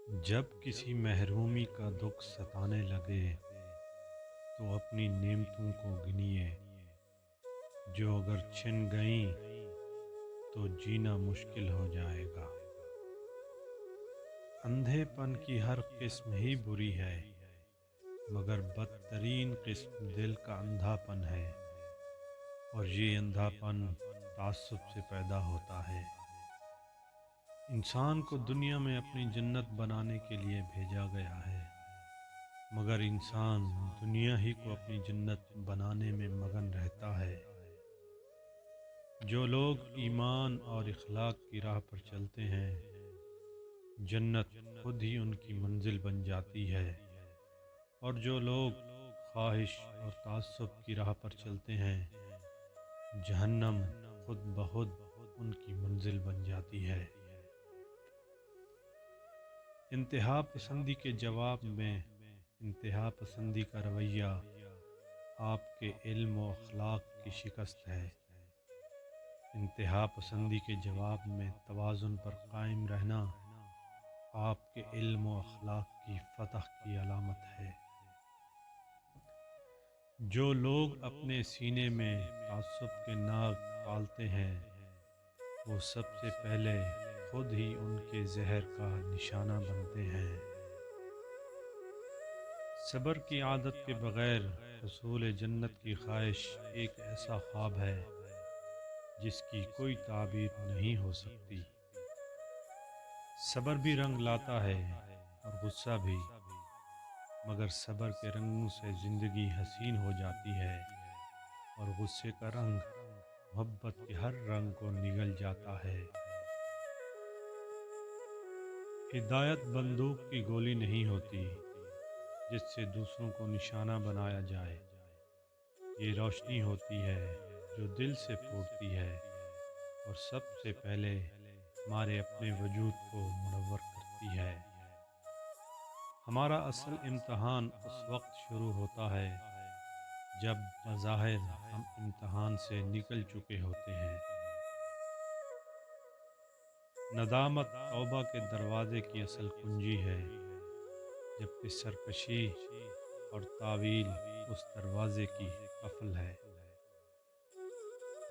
جب کسی محرومی کا دکھ ستانے لگے تو اپنی نعمتوں کو گنیے، جو اگر چھن گئیں تو جینا مشکل ہو جائے گا۔ اندھے پن کی ہر قسم ہی بری ہے، مگر بدترین قسم دل کا اندھا پن ہے، اور یہ اندھا پن تعصب سے پیدا ہوتا ہے۔ انسان کو دنیا میں اپنی جنت بنانے کے لیے بھیجا گیا ہے، مگر انسان دنیا ہی کو اپنی جنت بنانے میں مگن رہتا ہے۔ جو لوگ ایمان اور اخلاق کی راہ پر چلتے ہیں، جنت خود ہی ان کی منزل بن جاتی ہے، اور جو لوگ خواہش اور تعصب کی راہ پر چلتے ہیں، جہنم خود بخود ان کی منزل بن جاتی ہے۔ انتہا پسندی کے جواب میں انتہا پسندی کا رویہ آپ کے علم و اخلاق کی شکست ہے۔ انتہا پسندی کے جواب میں توازن پر قائم رہنا آپ کے علم و اخلاق کی فتح کی علامت ہے۔ جو لوگ اپنے سینے میں تعصب کے ناگ پالتے ہیں، وہ سب سے پہلے خود ہی ان کے زہر کا نشانہ بنتے ہیں۔ صبر کی عادت کے بغیر حصول جنت کی خواہش ایک ایسا خواب ہے جس کی کوئی تعبیر نہیں ہو سکتی۔ صبر بھی رنگ لاتا ہے اور غصہ بھی، مگر صبر کے رنگوں سے زندگی حسین ہو جاتی ہے، اور غصے کا رنگ محبت کے ہر رنگ کو نگل جاتا ہے۔ ہدایت بندوق کی گولی نہیں ہوتی جس سے دوسروں کو نشانہ بنایا جائے، یہ روشنی ہوتی ہے جو دل سے پھوٹتی ہے اور سب سے پہلے ہمارے اپنے وجود کو منور کرتی ہے۔ ہمارا اصل امتحان اس وقت شروع ہوتا ہے جب بظاہر ہم امتحان سے نکل چکے ہوتے ہیں۔ ندامت توبہ کے دروازے کی اصل کنجی ہے، جبکہ سرکشی اور تاویل اس دروازے کی قفل ہے۔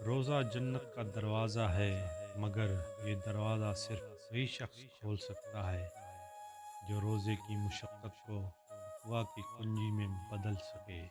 روزہ جنت کا دروازہ ہے، مگر یہ دروازہ صرف وہی شخص کھول سکتا ہے جو روزے کی مشقت کو تقویٰ کی کنجی میں بدل سکے۔